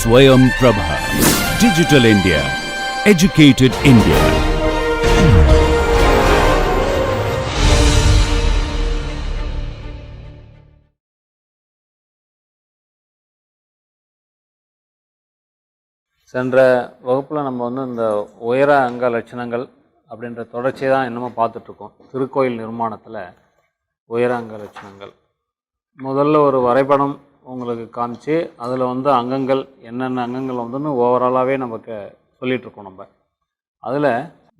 Swayam Prabha. Digital India. Educated India. சென்ற வகுப்பில் நம்ம இந்த உயர அங்க லட்சணங்கள் அப்படின்ற தொடர்ச்சியை தான் இன்னமும் பார்த்துட்ருக்கோம். திருக்கோயில் நிர்மாணத்தில் உயர அங்க லட்சணங்கள் முதல்ல ஒரு வரைபடம் உங்களுக்கு காமிச்சு அதில் அங்கங்கள் என்னென்ன அங்கங்கள் ஓவராலாகவே நமக்கு சொல்லிகிட்ருக்கோம். நம்ம அதில்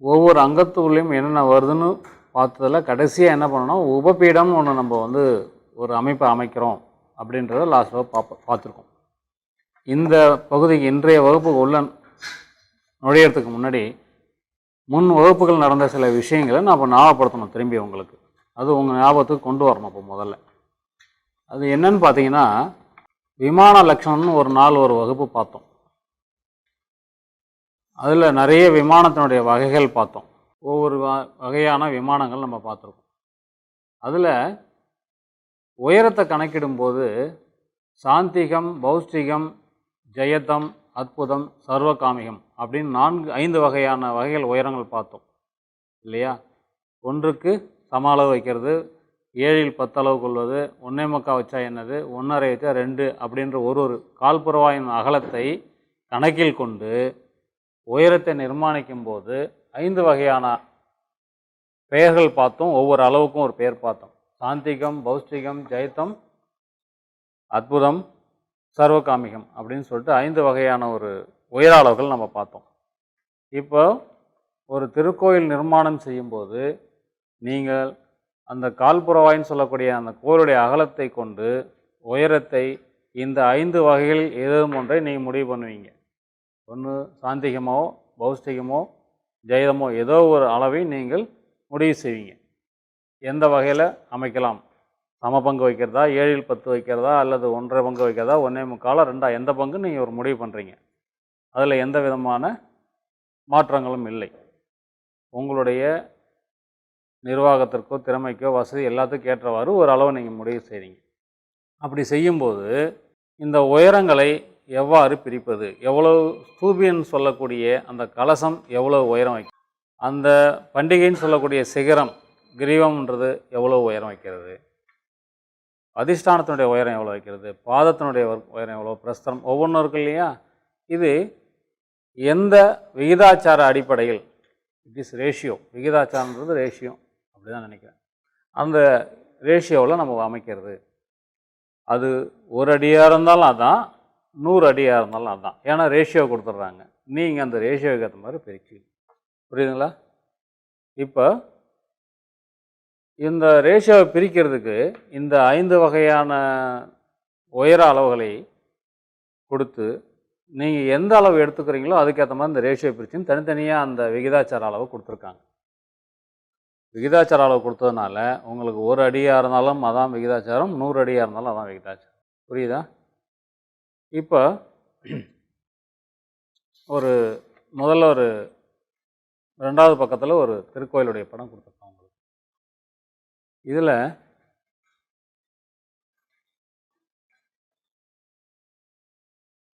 ஒவ்வொரு அங்கத்துக்குள்ளேயும் என்னென்ன வருதுன்னு பார்த்ததில் கடைசியாக என்ன பண்ணோன்னா உபபீடம்னு ஒன்று நம்ம ஒரு அமைப்பை அமைக்கிறோம் அப்படின்றத லாஸ்ட் வகுப்பு பார்த்துருக்கோம். இந்த பகுதிக்கு இன்றைய வகுப்புக்கு உள்ள நுழையிறதுக்கு முன்னாடி முன் வகுப்புகள் நடந்த சில விஷயங்களை நான் இப்போ ஞாபகப்படுத்தணும் திரும்பி உங்களுக்கு. அது உங்கள் ஞாபகத்துக்கு கொண்டு வரணும். இப்போ முதல்ல அது என்னன்னு பார்த்தீங்கன்னா, விமான லட்சணம்னு ஒரு வகுப்பு பார்த்தோம். அதில் நிறைய விமானத்தினுடைய வகைகள் பார்த்தோம். ஒவ்வொரு வகையான விமானங்கள் நம்ம பார்த்துருக்கோம். அதில் உயரத்தை கணக்கிடும்போது சாந்திகம், பௌஷ்டிகம், ஜெயதம், அற்புதம், சர்வகாமிகம் அப்படின்னு 5 வகையான வகைகள் உயரங்கள் பார்த்தோம் இல்லையா? 1க்கு சம அளவு வைக்கிறது, 7ல் 10 அளவு கொள்வது, 1.25 வச்சா என்னது, 1.5 வச்சா 2 அப்படின்ற ஒரு கால்புறவாயின் அகலத்தை கணக்கில் கொண்டு உயரத்தை நிர்மாணிக்கும் போது 5 வகையான பெயர்கள் பார்த்தோம். ஒவ்வொரு அளவுக்கும் ஒரு பெயர் பார்த்தோம். சாந்திகம், பௌஷ்டிகம், ஜெயதம், அற்புதம், சர்வகாமிகம் அப்படின்னு சொல்லிட்டு 5 வகையான ஒரு உயர அளவுகள் நம்ம பார்த்தோம். இப்போ ஒரு திருக்கோயில் நிர்மாணம் செய்யும்போது நீங்கள் அந்த கால்புறவாயின்னு சொல்லக்கூடிய அந்த கோயிலுடைய அகலத்தை கொண்டு உயரத்தை இந்த 5 வகைகளில் ஏதும் ஒன்றை நீங்கள் முடிவு பண்ணுவீங்க. ஒன்று சாந்திகமோ, பௌஷ்டிகமோ, ஜெயதமோ ஏதோ ஒரு அளவை நீங்கள் முடிவு செய்வீங்க. எந்த வகையில் அமைக்கலாம், சம பங்கு வைக்கிறதா, 7ல் 10 வைக்கிறதா, அல்லது 1.5 பங்கு வைக்கிறதா, 1.25, 2 எந்த பங்கு நீங்கள் ஒரு முடிவு பண்ணுறீங்க. அதில் எந்த விதமான மாற்றங்களும் இல்லை. உங்களுடைய நிர்வாகத்திற்கோ திறமைக்கோ வசதி எல்லாத்துக்கும் ஏற்றவாறு ஒரு அளவு நீங்கள் முடிவு செய்கிறீங்க. அப்படி செய்யும்போது இந்த உயரங்களை எவ்வாறு பிரிப்பது, எவ்வளவு ஸ்தூபின்னு சொல்லக்கூடிய அந்த கலசம் எவ்வளோ உயரம் வைக்கும், அந்த பண்டிகைன்னு சொல்லக்கூடிய சிகரம் கிரீவம்ன்றது எவ்வளோ உயரம் வைக்கிறது, அதிஷ்டானத்தினுடைய உயரம் எவ்வளோ வைக்கிறது, பாதத்தினுடைய உயரம் எவ்வளோ, பிரஸ்தரம் ஒவ்வொன்றும் இருக்கு இல்லையா? இது எந்த விகிதாச்சார அடிப்படையில், இட் இஸ் ரேஷியோ, விகிதாச்சாரன்றது ரேஷியோ அப்படி தான் நினைக்கிறேன், அந்த ரேஷியோவில் நம்ம அமைக்கிறது. அது 1 அடியாக இருந்தாலும் அதான், 100 அடியாக இருந்தாலும் அதான். ஏன்னா ரேஷியோ கொடுத்துட்றாங்க. நீங்கள் அந்த ரேஷியோவுக்கு ஏற்ற மாதிரி பிரிச்சுக்கணும். புரியுதுங்களா? இப்போ இந்த ரேஷியோவை பிரிக்கிறதுக்கு இந்த 5 வகையான உயர அளவுகளை கொடுத்து நீங்கள் எந்த அளவு எடுத்துக்கிறீங்களோ அதுக்கேற்ற மாதிரி இந்த ரேஷியோ பிரிச்சுன்னு தனித்தனியாக அந்த விகிதாச்சார அளவு கொடுத்துருக்காங்க. விகிதாச்சார அளவு கொடுத்ததுனால உங்களுக்கு 1 அடியாக இருந்தாலும் அதான் விகிதாச்சாரம், 100 அடியாக இருந்தாலும் அதான் விகிதாச்சாரம். புரியுதா? இப்போ முதல்ல 2வது பக்கத்தில் ஒரு திருக்கோயிலுடைய படம் கொடுத்துருக்காங்க. இதில்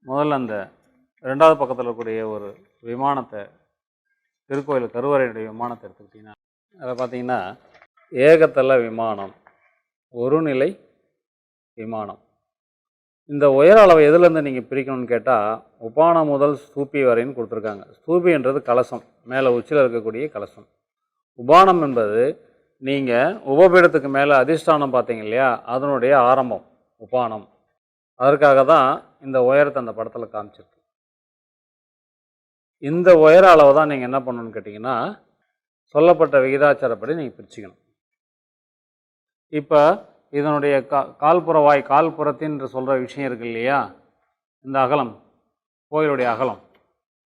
முதல்ல அந்த 2வது பக்கத்தில் இருக்கக்கூடிய ஒரு விமானத்தை, திருக்கோயில் கருவறையுடைய விமானத்தை எடுத்துக்கிட்டிங்கன்னா அதை பார்த்தீங்கன்னா ஏகத்தள விமானம், ஒரு நிலை விமானம். இந்த உயர அளவை எதுலேருந்து நீங்கள் பிரிக்கணும்னு கேட்டால் உபானம் முதல் ஸ்தூபி வரைன்னு கொடுத்துருக்காங்க. ஸ்தூபின்றது கலசம், மேலே உச்சியில் இருக்கக்கூடிய கலசம். உபானம் என்பது நீங்கள் உபபீடத்துக்கு மேலே அதிஷ்டானம் பார்த்தீங்க இல்லையா, அதனுடைய ஆரம்பம் உபானம். அதற்காக தான் இந்த உயரத்தை அந்த படத்தில் காமிச்சிருக்கு. இந்த உயர அளவை தான் நீங்கள் என்ன பண்ணணும்னு கேட்டிங்கன்னா சொல்லப்பட்ட விகிதாச்சாரப்படி நீங்கள் பிரிச்சுக்கணும். இப்போ இதனுடைய கால்புறவாய், கால்புறத்தின்னு சொல்கிற விஷயம் இருக்குது இல்லையா, இந்த அகலம், கோயிலுடைய அகலம்,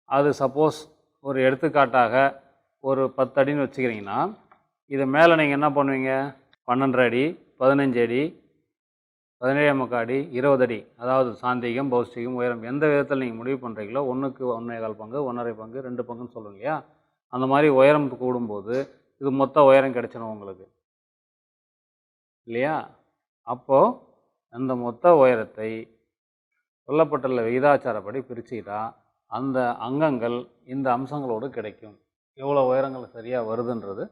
அது சப்போஸ் ஒரு எடுத்துக்காட்டாக ஒரு 10 அடின்னு வச்சுக்கிறீங்கன்னா இது மேலே நீங்கள் என்ன பண்ணுவீங்க, 12 அடி, 15 அடி, 17.25 அடி, 20 அடி, அதாவது சாந்திகம், பௌஷ்டிகம், உயரம் எந்த விதத்தில் நீங்கள் முடிவு பண்ணுறீங்களோ 1க்கு 1.25 பங்கு, 1.5 பங்கு, 2 பங்குன்னு சொல்லுங்க இல்லையா, அந்த மாதிரி உயரம் கூடும்போது இது மொத்த உயரம் கிடைச்சிடும் உங்களுக்கு இல்லையா? அப்போது அந்த மொத்த உயரத்தை சொல்லப்பட்டுள்ள விகிதாச்சாரப்படி பிரிச்சுக்கிட்டா அந்த அங்கங்கள் இந்த அம்சங்களோடு கிடைக்கும். எவ்வளோ உயரங்கள் சரியாக வருதுன்றது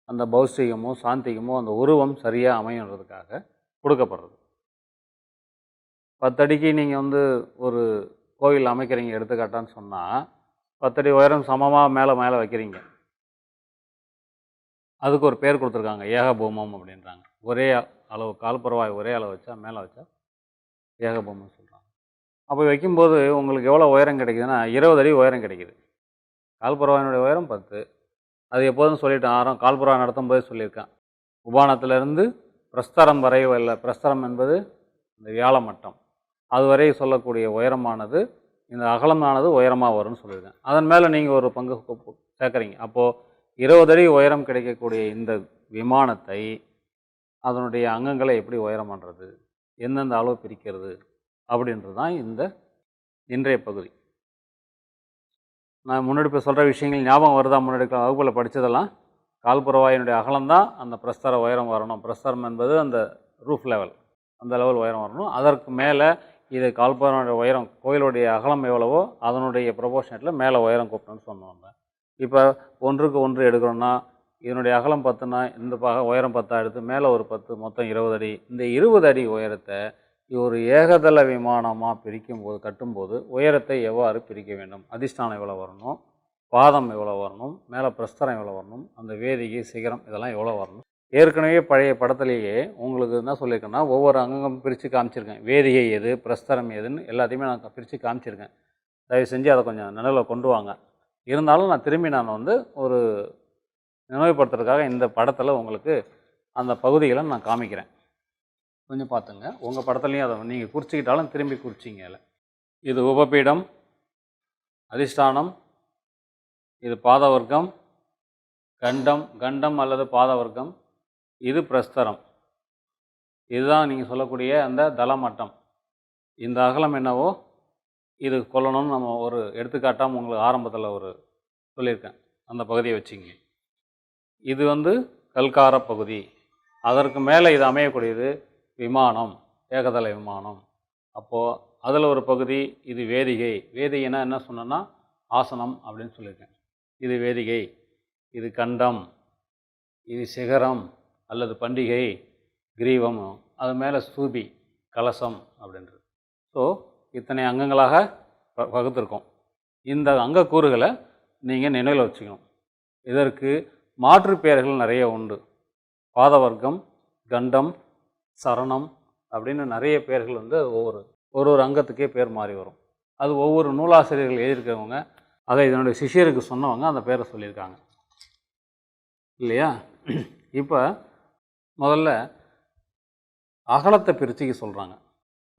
அந்த பௌஸ்திகமோ சாந்திகமோ அந்த உருவம் சரியாக அமையுன்றதுக்காக கொடுக்கப்படுறது. 10 அடிக்கு நீங்கள் ஒரு கோவில் அமைக்கிறீங்க எடுத்துக்காட்டான்னு சொன்னால், 10 அடி உயரம் சமமாக மேலே வைக்கிறீங்க. அதுக்கு ஒரு பேர் கொடுத்துருக்காங்க, ஏகபூமம் அப்படின்றாங்க. ஒரே அளவு கால்புறவாய் ஒரே அளவு வச்சா மேலே வச்சா ஏகபூமம் சொல்கிறாங்க. அப்போ வைக்கும்போது உங்களுக்கு எவ்வளோ உயரம் கிடைக்குதுன்னா 20 அடி உயரம் கிடைக்குது. கால்புறவாயினுடைய உயரம் 10. அது எப்போதும் சொல்லிட்டேன், கால்புறவாய் நடத்தும் போதே சொல்லியிருக்கேன். உபானத்திலிருந்து பிரஸ்தரம் வரை பிரஸ்தரம் என்பது இந்த வியாழ மட்டம், அதுவரை சொல்லக்கூடிய உயரமானது இந்த அகலமானது உயரமாக வரும்னு சொல்லியிருக்கேன். அதன் மேலே நீங்கள் ஒரு பங்கு சேர்க்குறீங்க. அப்போது 20 அடி உயரம் கிடைக்கக்கூடிய இந்த விமானத்தை அதனுடைய அங்கங்களை எப்படி உயரம் பண்ணுறது, எந்தெந்த அளவு பிரிக்கிறது அப்படின்றது தான் இந்த இன்றைய பகுதி. நான் முன்னாடி இப்போ சொல்கிற விஷயங்கள் ஞாபகம் வருதா? முன்னாடி வகுப்பில் படித்ததெல்லாம் கால்புறவாயினுடைய அகலம்தான் அந்த பிரஸ்தர உயரம் வரணும். பிரஸ்தரம் என்பது அந்த ரூஃப் லெவல், அந்த லெவல் உயரம் வரணும். அதற்கு மேலே இது கால்புறவாயினுடைய உயரம், கோயிலுடைய அகலம் எவ்வளவோ அதனுடைய ப்ரொபோர்ஷனேட்டில் மேலே உயரம் கூப்பிட்டோன்னு சொன்னாங்க. இப்போ 1க்கு 1 எடுக்கிறோன்னா இதனுடைய அகலம் 10னா இந்த உயரம் 10 எடுத்து மேலே ஒரு 10, மொத்தம் 20 அடி. இந்த 20 அடி உயரத்தை ஒரு ஏகதள விமானமாக பிரிக்கும்போது கட்டும்போது உயரத்தை எவ்வாறு பிரிக்க வேண்டும், அதிஷ்டானம் எவ்வளோ வரணும், பாதம் எவ்வளோ வரணும், மேலே பிரஸ்தரம் எவ்வளோ வரணும், அந்த வேதிகை சிகரம் இதெல்லாம் எவ்வளோ வரணும். ஏற்கனவே பழைய படத்துலேயே உங்களுக்கு என்ன சொல்லியிருக்கேன்னா ஒவ்வொரு அங்கமும் பிரித்து காமிச்சிருக்கேன். வேதிகை எது, பிரஸ்தரம் எதுன்னு எல்லாத்தையுமே நான் பிரித்து காமிச்சிருக்கேன். தயவு செஞ்சு அதை கொஞ்சம் நினைவில் கொண்டு வாங்க. இருந்தாலும் நான் திரும்பி ஒரு நினைவுபடுத்துறதுக்காக இந்த படத்தில் உங்களுக்கு அந்த பகுதிகளை நான் காமிக்கிறேன். கொஞ்சம் பார்த்துங்க. உங்கள் படத்துலையும் அதை நீங்கள் குறிச்சிக்கிட்டாலும் திரும்பி குறிச்சிங்க. இது உபபீடம், அதிஷ்டானம், இது பாதவர்க்கம், கண்டம் அல்லது பாதவர்க்கம், இது பிரஸ்தரம். இதுதான் நீங்கள் சொல்லக்கூடிய அந்த தளமட்டம். இந்த அகலம் என்னவோ இது கொள்ளணும்னு நம்ம ஒரு எடுத்துக்காட்டாமல் உங்களுக்கு ஆரம்பத்தில் ஒரு சொல்லியிருக்கேன். அந்த பகுதியை வச்சுங்க. இது கல்கார பகுதி. அதற்கு மேலே இது அமையக்கூடியது விமானம், ஏகதள விமானம். அப்போது அதில் ஒரு பகுதி இது வேதிகை. வேதிகைனா என்ன சொன்னேன்னா ஆசனம் அப்படின்னு சொல்லியிருக்கேன். இது வேதிகை, இது கண்டம், இது சிகரம் அல்லது பண்டிகை, கிரீவம், அது மேலே ஸ்தூபி, கலசம் அப்படின்றது. ஸோ இத்தனை அங்கங்களாக வகுத்திருக்கோம். இந்த அங்கக்கூறுகளை நீங்கள் நினைவில் வச்சுக்கணும். இதற்கு மாற்று பெயர்கள் நிறைய உண்டு. பாதவர்க்கம், கண்டம், சரணம் அப்படின்னு நிறைய பெயர்கள் ஒரு அங்கத்துக்கே பேர் மாறி வரும். அது ஒவ்வொரு நூலாசிரியர்கள் எழுதியிருக்கிறவங்க அதை இதனுடைய சிஷியருக்கு சொன்னவங்க அந்த பேரை சொல்லியிருக்காங்க இல்லையா? இப்போ முதல்ல அகலத்தை பிரிச்சுக்க சொல்கிறாங்க.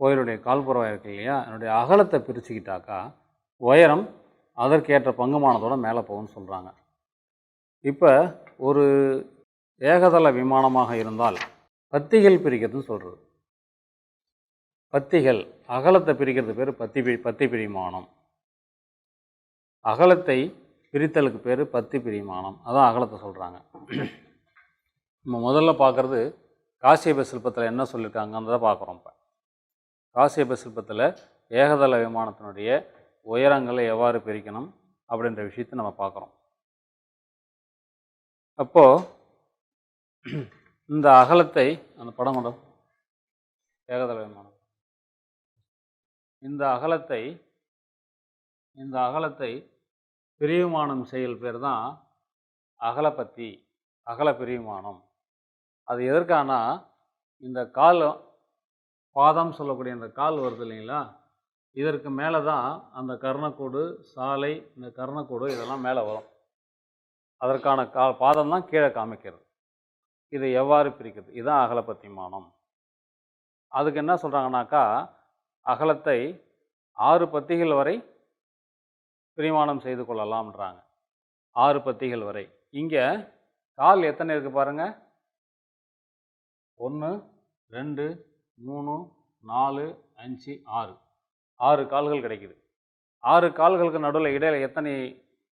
கோயிலுடைய கால்புறவாய் இருக்கு இல்லையா, என்னுடைய அகலத்தை பிரிச்சுக்கிட்டாக்கா உயரம் அதற்கேற்ற பங்குமானத்தோடு மேலே போகும்னு சொல்கிறாங்க. இப்போ ஒரு ஏகதள விமானமாக இருந்தால் பத்திகள் பிரிக்கிறதுன்னு சொல்கிறது. பத்திகள் அகலத்தை பிரிக்கிறது பேர் பத்தி பிரிமானம். அகலத்தை பிரித்தலுக்கு பேர் பத்தி பிரிமானம். அதான் அகலத்தை சொல்கிறாங்க. நம்ம முதல்ல பார்க்குறது காசியப சிற்பத்தில் என்ன சொல்லியிருக்காங்கன்றதை பார்க்குறோம். இப்போ காசியப சிற்பத்தில் ஏகதள விமானத்தினுடைய உயரங்களை எவ்வாறு பிரிக்கணும் அப்படின்ற விஷயத்தை நம்ம பார்க்குறோம். அப்போது இந்த அகலத்தை அந்த படம் கொண்ட ஏகதள விமானம் இந்த அகலத்தை பிரிவுமானம் செயல் பேர் தான் அகலப்பத்தி, அகல பிரிவுமானம். அது எதற்கானா இந்த பாதம் சொல்லக்கூடிய அந்த கால் வருது இல்லைங்களா, இதற்கு மேலே தான் அந்த கர்ணக்கூடு, சாலை, இந்த கர்ணக்கூடு இதெல்லாம் மேலே வரும். அதற்கான பாதம் தான் கீழே காமிக்கிறது. இதை எவ்வாறு பிரிக்கிறது, இதுதான் அகலப்பத்திமானம். அதுக்கு என்ன சொல்கிறாங்கனாக்கா அகலத்தை 6 பத்திகள் வரை பிரிமாணம் செய்து கொள்ளலாம்ன்றாங்க. 6 பத்திகள் வரை. இங்கே கால் எத்தனை இருக்குது பாருங்கள், 1 2 3 4 5 6 கால்கள் கிடைக்குது. 6 கால்களுக்கு நடுவில் இடையில எத்தனை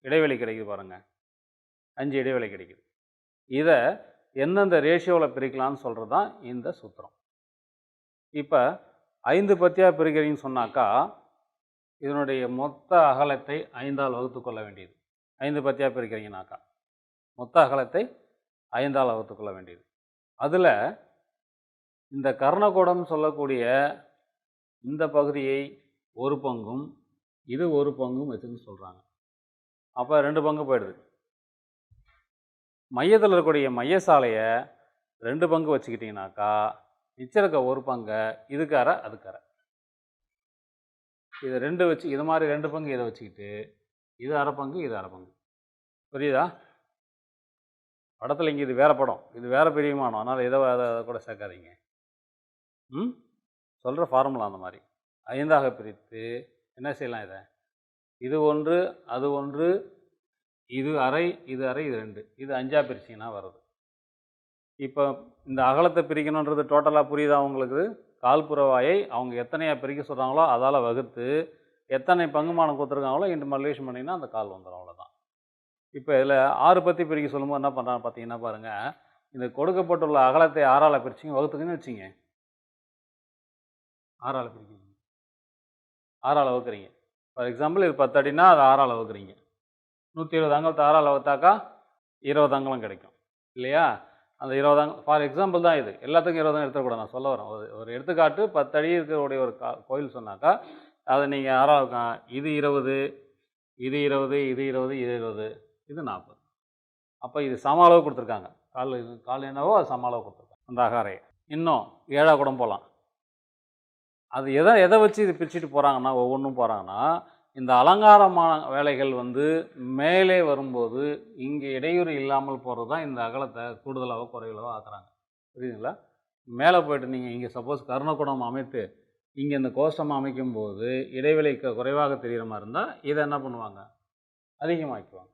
இடைவெளி கிடைக்குது பாருங்கள், 5 இடைவெளி கிடைக்குது. இதை எந்தெந்த ரேஷியோவில் பிரிக்கலான்னு சொல்கிறது தான் இந்த சூத்திரம். இப்போ 5 பத்தியாக பிரிக்கிறீங்கன்னு சொன்னாக்கா இதனுடைய மொத்த அகலத்தை 5ஆல் வகுத்து கொள்ள வேண்டியது. 5 பத்தியாக பிரிக்கிறீங்கனாக்கா மொத்த அகலத்தை 5ஆல் வகுத்து கொள்ள வேண்டியது. அதில் இந்த கர்ணகுடம் சொல்லக்கூடிய இந்த பகுதியை 1 பங்கும் இது 1 பங்கும் வச்சுன்னு சொல்கிறாங்க. அப்போ 2 பங்கு போயிடுது. மையத்தில் இருக்கக்கூடிய மையசாலையை 2 பங்கு வச்சுக்கிட்டிங்கனாக்கா மிச்சம் இருக்க 1 பங்கை இதுக்கு அரை அதுக்கு அரை. இதை 2 வச்சு இது மாதிரி 2 பங்கு இதை வச்சுக்கிட்டு இது அரை பங்கு இது அரை பங்கு. புரியுதா? படத்தில் இங்கே இது வேறு படம், இது வேறு பெரிய விமானம், அதனால் இதை அதை கூட சேர்க்காதீங்க. சொல்கிற ஃபார்முலா அந்த மாதிரி 5ஆக பிரித்து என்ன செய்யலாம்? இதை இது 1 அது 1 இது அரை இது அரை இது 2 இது 5ஆக பிரிச்சிங்கன்னா வருது. இப்போ இந்த அகலத்தை பிரிக்கணுன்றது டோட்டலாக புரியுதா உங்களுக்கு? கால்புறவாயை அவங்க எத்தனையாக பிரிக்க சொல்கிறாங்களோ அதால் வகுத்து எத்தனை பங்குமானம் கொடுத்துருக்காங்களோ இன்று மல்வேஷன் பண்ணிங்கன்னா அந்த கால் வந்துடும். அவ்வளோதான். இப்போ இதில் 6 பற்றி பிரிக்க சொல்லும்போது என்ன பண்ணுறாங்க பார்த்தீங்கன்னா பாருங்கள், இந்த கொடுக்கப்பட்டுள்ள அகலத்தை 6ஆல் பிரிச்சிங்க வகுத்துக்குன்னு வச்சிங்க. 6ஆல் பிரிக்கிறீங்க, 6ஆல் வகுக்கிறீங்க. ஃபார் எக்ஸாம்பிள் இது 10 அடினா அது 6ஆல் வகுக்கிறீங்க. 120 அங்கலத்தை 6ஆல் வகுத்தாக்கா 20 அங்கலம் கிடைக்கும் இல்லையா? அந்த 20 அங்கலம் ஃபார் எக்ஸாம்பிள் தான் இது, எல்லாத்துக்கும் 20 அங்கலம் எடுத்துக்கூடாது. நான் சொல்ல வரேன் ஒரு எடுத்துக்காட்டு. 10 அடி இருக்கக்கூடிய ஒரு கோயில் சொன்னாக்கா அதை நீங்கள் 6ஆல் இது 20 இது 20 இது 20 இது 20 இது 40. அப்போ இது சம அளவு கொடுத்துருக்காங்க. கால் என்னவோ அது சம அளவு கொடுத்துருக்காங்க அந்த அகாரையை. இன்னும் 7ஆக கூட போகலாம். அது எதை வச்சு இது பிரிச்சுட்டு போகிறாங்கன்னா ஒவ்வொன்றும் போகிறாங்கன்னா இந்த அலங்காரமான வேலைகள் மேலே வரும்போது இங்கே இடையூறு இல்லாமல் போகிறது தான் இந்த அகலத்தை கூடுதலாக குறைவாக ஆக்குறாங்க. புரியுதுங்களா? மேலே போய்ட்டு நீங்கள் இங்கே சப்போஸ் கர்ணகுடம் அமைத்து இங்கே இந்த கோஷ்டம் அமைக்கும்போது இடைவெளி குறைவாக தெரிகிற மாதிரி இருந்தால் இதை என்ன பண்ணுவாங்க? அதிகமாக்குவாங்க.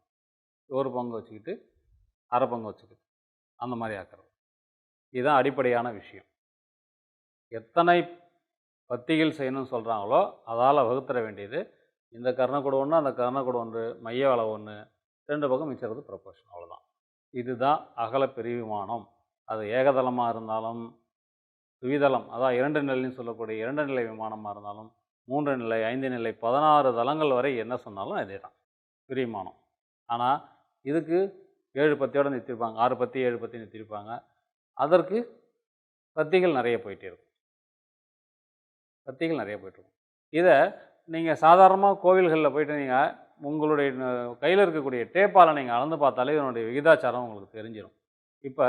1 பங்கு வச்சுக்கிட்டு அரை பங்கு வச்சுக்கிட்டு அந்த மாதிரி ஆக்குறது. இதுதான் அடிப்படையான விஷயம். எத்தனை பத்திகள் செய்யணும்னு சொல்கிறாங்களோ அதால் வகுத்துற வேண்டியது. இந்த கர்ணகுடம் 1 அந்த கர்ணகுடம் 1 மைய அளவு 1 2 பக்கம் மிச்சறது ப்ரொபோர்ஷன். அவ்வளோதான். இதுதான் அகல பிரிவிமானம். அது ஏகதளமாக இருந்தாலும் துவிதளம் அதான் 2 நிலைன்னு சொல்லக்கூடிய 2 நிலை விமானமாக இருந்தாலும் 3 நிலை 5 நிலை 16 தளங்கள் வரை என்ன சொன்னாலும் அதே தான் பிரிவிமானம். ஆனால் இதுக்கு 7 பத்தியோடு நிறுத்திருப்பாங்க, 6 பத்தி 7 பத்தி நிறுத்திருப்பாங்க. அதற்கு பத்திகள் நிறைய போயிட்டே இருக்கும். இதை நீங்கள் சாதாரணமாக கோவில்களில் போயிட்டு நீங்கள் உங்களுடைய கையில் இருக்கக்கூடிய டேப்பால் நீங்கள் அளந்து பார்த்தாலே இதனுடைய விகிதாச்சாரம் உங்களுக்கு தெரிஞ்சிடும். இப்போ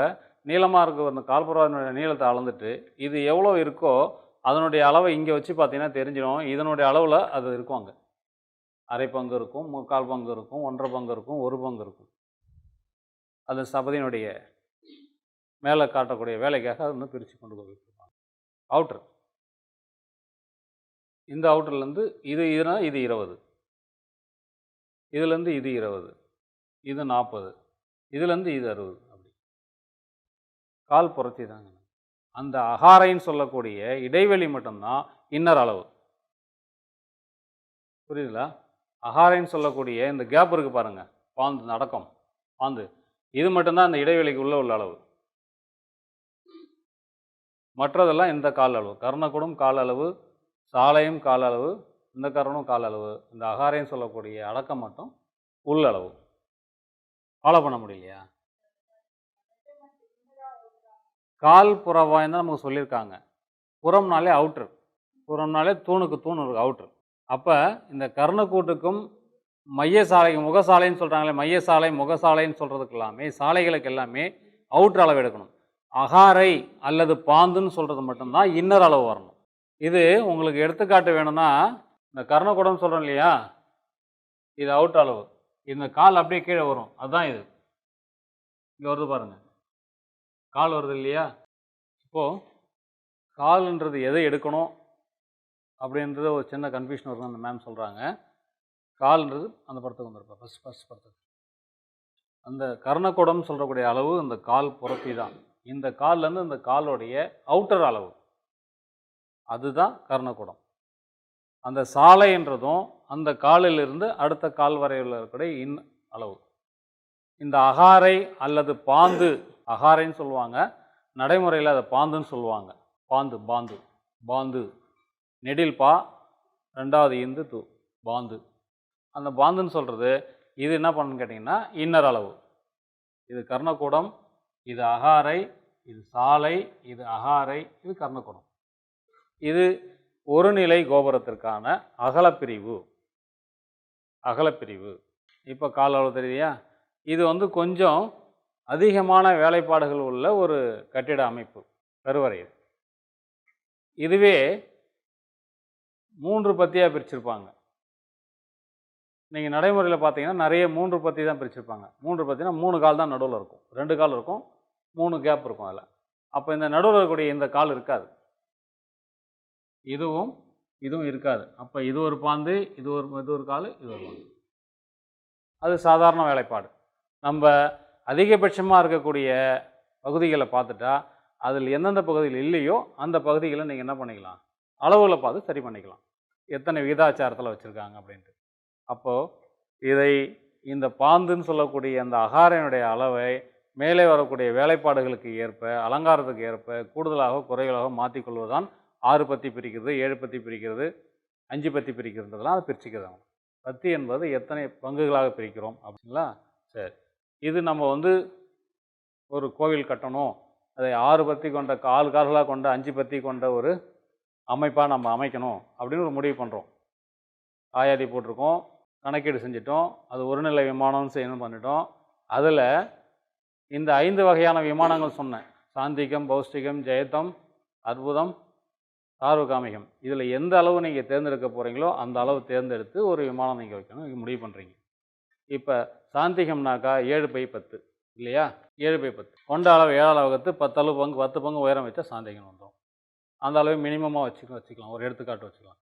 நீளமாக இருக்க அந்த கால்புறத்தினுடைய நீளத்தை அளந்துட்டு இது எவ்வளோ இருக்கோ அதனுடைய அளவை இங்கே வச்சு பார்த்தீங்கன்னா தெரிஞ்சிடும். இதனுடைய அளவில் அது இருக்கும். அங்கே அரை பங்கு இருக்கும், 3/4 பங்கு இருக்கும், 1.5 பங்கு இருக்கும், 1 பங்கு இருக்கும். அது சபதியினுடைய மேலே காட்டக்கூடிய வேலைக்காக அது பிரித்து கொண்டு போயிருப்பாங்க. அவுட்ரு இந்த அவுட்டர்லேருந்து இது 20, இதுலேருந்து இது 20, இது 40, இதுலேருந்து இது 60. அப்படி கால் புரட்சி தாங்க. அந்த அகாரைன்னு சொல்லக்கூடிய இடைவெளி மட்டும்தான் இன்னர் அளவு. புரியுதுங்களா? அகாரைன்னு சொல்லக்கூடிய இந்த கேப் இருக்குது பாருங்கள், பாந்து அடக்கம் பாந்து, இது மட்டும்தான் அந்த இடைவெளிக்கு உள்ள அளவு. மற்றதெல்லாம் இந்த கால் அளவு. கர்ணகுடம் கால் அளவு, சாலையும் கால அளவு, இந்த கர்ணம் கால அளவு. இந்த அகாரைன்னு சொல்லக்கூடிய அடக்கம் மட்டும் உள்ளளவு. ஃபாலோ பண்ண முடியலையா? கால் புறவாய்ன்னு தான் நமக்கு சொல்லியிருக்காங்க. புறம்னாலே அவுட்ரு, புறம்னாலே தூணுக்கு தூண் இருக்கு அவுட்ரு. அப்போ இந்த கர்ணக்கூட்டுக்கும் மைய சாலைக்கு முகசாலைன்னு சொல்கிறாங்களே, மையசாலை முகசாலைன்னு சொல்கிறதுக்கு எல்லாமே சாலைகளுக்கு எல்லாமே அவுட்ரு அளவு எடுக்கணும். அகாரை அல்லது பாந்துன்னு சொல்கிறது மட்டும்தான் இன்னர் அளவு வரணும். இது உங்களுக்கு எடுத்துக்காட்டு வேணும்னா இந்த கர்ணகுடம் சொல்கிறோம் இல்லையா, இது அவுட் அளவு. இந்த கால் அப்படியே கீழே வரும், அதுதான் இது. இங்கே வருது பாருங்கள், கால் வருது இல்லையா? இப்போது கால்ன்றது எதை எடுக்கணும் அப்படின்றது ஒரு சின்ன கன்ஃபியூஷன் வரும். அந்த மேம் சொல்கிறாங்க கால்ன்றது அந்த படத்துக்கு வந்துருப்பா ஃபஸ்ட் படத்துக்கு. அந்த கர்ணகுடம் சொல்லக்கூடிய அளவு இந்த கால் புறத்தி தான். இந்த கால்லேருந்து இந்த காலோடைய அவுட்டர் அளவு அதுதான் கர்ணகுடம். அந்த சாலைன்றதும் அந்த காலிலிருந்து அடுத்த கால் வரையில் இருக்கக்கூடிய அளவு. இந்த அகாரை அல்லது பாந்து, அகாரைன்னு சொல்லுவாங்க, நடைமுறையில் அதை பாந்துன்னு சொல்லுவாங்க. பாந்து பாந்து, நெடில் பா, ரெண்டாவது இந்து து, பாந்து. அந்த பாந்துன்னு சொல்கிறது இது என்ன பண்ணுன்னு கேட்டிங்கன்னா இன்னர் அளவு. இது கர்ணக்கூடம், இது அகாரை, இது சாலை, இது அகாரை, இது கர்ணக்கூடம். இது ஒரு நிலை கோபுரத்திற்கான அகலப்பிரிவு. அகலப்பிரிவு. இப்போ கால அளவு தெரியுதா? இது வந்து கொஞ்சம் அதிகமான வேலைப்பாடுகள் உள்ள ஒரு கட்டிட அமைப்பு, கருவறை. இதுவே 3 பத்தியாக பிரிச்சிருப்பாங்க. நீங்கள் நடைமுறையில் பார்த்தீங்கன்னா நிறைய 3 பத்தி தான் பிரிச்சிருப்பாங்க. 3 பத்தினா 3 கால் தான் நடுவில் இருக்கும், 2 கால் இருக்கும், 3 கேப் இருக்கும் அதில். அப்போ இந்த நடுவில் இருக்கக்கூடிய இந்த கால் இருக்காது, இதுவும் இதுவும் இருக்காது. அப்போ இது ஒரு பாந்து, இது ஒரு கால், இது ஒரு பாந்து. அது சாதாரண வேலைப்பாடு. நம்ம அதிகபட்சமாக இருக்கக்கூடிய பகுதிகளை பார்த்துட்டா அதில் எந்தெந்த பகுதிகள் இல்லையோ அந்த பகுதிகளை நீங்கள் என்ன பண்ணிக்கலாம், அளவுகளை பார்த்து சரி பண்ணிக்கலாம், எத்தனை விகிதாச்சாரத்தில் வச்சுருக்காங்க அப்படின்ட்டு. அப்போது இந்த பாந்துன்னு சொல்லக்கூடிய அந்த அகாரையினுடைய அளவை மேலே வரக்கூடிய வேலைப்பாடுகளுக்கு ஏற்ப, அலங்காரத்துக்கு ஏற்ப கூடுதலாக குறைகளாக மாற்றிக்கொள்வதுதான் 6 பத்தி பிரிக்கிறது, 7 பத்தி பிரிக்கிறது, 5 பத்தி பிரிக்கிறதுலாம் அதை பிரிச்சுக்கிறாங்க. பத்தி என்பது எத்தனை பங்குகளாக பிரிக்கிறோம் அப்படிங்களா? சரி, இது நம்ம வந்து ஒரு கோவில் கட்டணும், அதை 6 பத்தி கொண்ட 4 கால்களாக கொண்ட 5 பத்தி கொண்ட ஒரு அமைப்பாக நம்ம அமைக்கணும் அப்படின்னு ஒரு முடிவு பண்ணுறோம். ஆயாதி போட்டிருக்கோம், கணக்கீடு செஞ்சிட்டோம், அது ஒரு நிலை விமானம்னு செய்யணும் பண்ணிட்டோம். அதில் இந்த 5 வகையான விமானங்கள் சொன்னேன், சாந்திகம், பௌஷ்டிகம், ஜெயத்தம், அற்புதம், சார்வகாமிகம். இதில் எந்த அளவு நீங்கள் தேர்ந்தெடுக்க போகிறீங்களோ அந்த அளவு தேர்ந்தெடுத்து ஒரு விமானம் நீங்கள் வைக்கணும், நீங்கள் முடிவு பண்ணுறீங்க. இப்போ சாந்திகம்னாக்கா 7/10 இல்லையா? 7/10 கொண்ட அளவு 7ஆல் வகுத்து 10 பங்கு உயரம் வச்சா சாந்திகம் வந்துடும். அந்த அளவு மினிமமாக வச்சுக்கலாம். ஒரு எடுத்துக்காட்டு வச்சுக்கலாம்.